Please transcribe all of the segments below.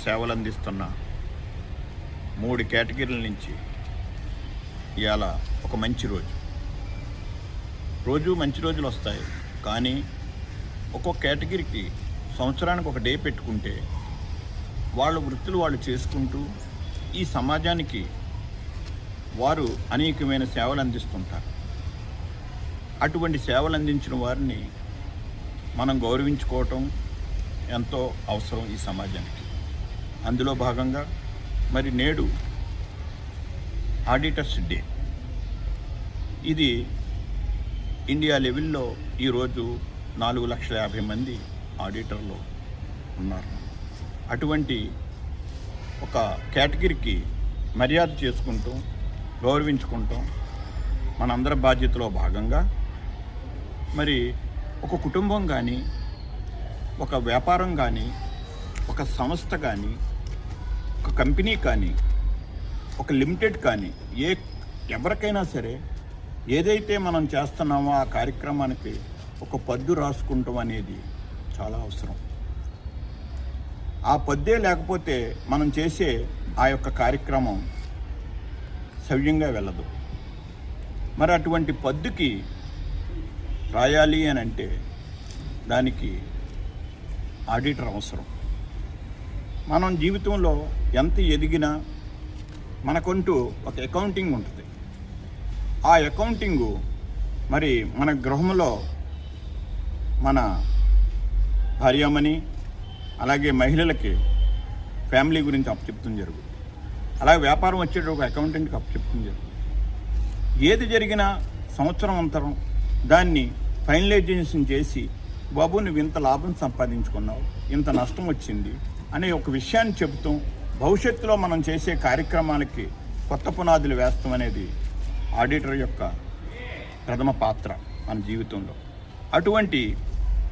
సేవలు అందిస్తున్న 3 కేటగిరీల నుంచి ఇవాళ ఒక మంచి రోజు మంచి రోజులు వస్తాయి. కానీ ఒక్కొక్క కేటగిరీకి సంవత్సరానికి ఒక డే పెట్టుకుంటే వాళ్ళ వృత్తులు వాళ్ళు చేసుకుంటూ ఈ సమాజానికి వారు అనేకమైన సేవలు అందిస్తుంటారు. అటువంటి సేవలు అందించిన వారిని మనం గౌరవించుకోవటం ఎంతో అవసరం ఈ సమాజానికి. అందులో భాగంగా మరి నేడు ఆడిటర్స్ డే. ఇది ఇండియా లెవెల్లో ఈరోజు 4,50,000 మంది ఆడిటర్లు ఉన్నారు. అటువంటి ఒక కేటగిరీకి మర్యాద చేసుకుంటూ గౌరవించుకుంటాం మనందరి బాధ్యతలో భాగంగా. మరి ఒక కుటుంబం కానీ, ఒక వ్యాపారం కానీ, ఒక సంస్థ కానీ, ఒక కంపెనీ కానీ, ఒక లిమిటెడ్ కానీ, ఎవరికైనా సరే ఏదైతే మనం చేస్తున్నామో ఆ కార్యక్రమానికి ఒక పద్దు రాసుకుంటాం అనేది చాలా అవసరం. ఆ పద్దే లేకపోతే మనం చేసే ఆ యొక్క కార్యక్రమం సవ్యంగా వెళ్ళదు. మరి అటువంటి పద్దుకి రాయాలి అని అంటే దానికి ఆడిటర్ అవసరం. మనం జీవితంలో ఎంత ఎదిగినా మనకంటూ ఒక అకౌంటింగ్ ఉంటుంది. ఆ అకౌంటింగు మరి మన గృహంలో మన భార్యామణి అలాగే మహిళలకి ఫ్యామిలీ గురించి అప్పచెప్తుంది జరుగుతుంది. అలాగే వ్యాపారం వచ్చేటప్పుడు ఒక అకౌంటెంట్కి అప్పచెప్తుంది జరుగుతుంది. ఏది జరిగినా సంవత్సరం అంతరం దాన్ని ఫైనలైజేషన్ చేసి, బాబు నువ్వు ఇంత లాభం సంపాదించుకున్నావు, ఇంత నష్టం వచ్చింది అనే ఒక విషయాన్ని చెబుతాం. భవిష్యత్తులో మనం చేసే కార్యక్రమాలకి కొత్త పునాదులు వేస్తాం అనేది ఆడిటర్ యొక్క ప్రథమ పాత్ర మన జీవితంలో. అటువంటి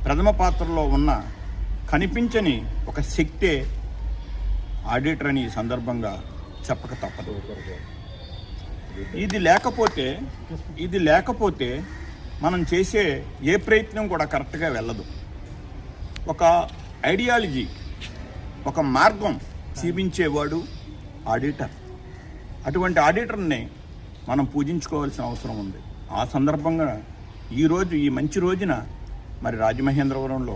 ప్రథమ పాత్రలో ఉన్న కనిపించని ఒక శక్తే ఆడిటర్ అని ఈ సందర్భంగా చెప్పక తప్పదు. ఇది లేకపోతే మనం చేసే ఏ ప్రయత్నం కూడా కరెక్ట్గా వెళ్ళదు. ఒక ఐడియాలజీ, ఒక మార్గం చూపించేవాడు ఆడిటర్. అటువంటి ఆడిటర్ని మనం పూజించుకోవాల్సిన అవసరం ఉంది. ఆ సందర్భంగా ఈరోజు ఈ మంచి రోజున మరి రాజమహేంద్రవరంలో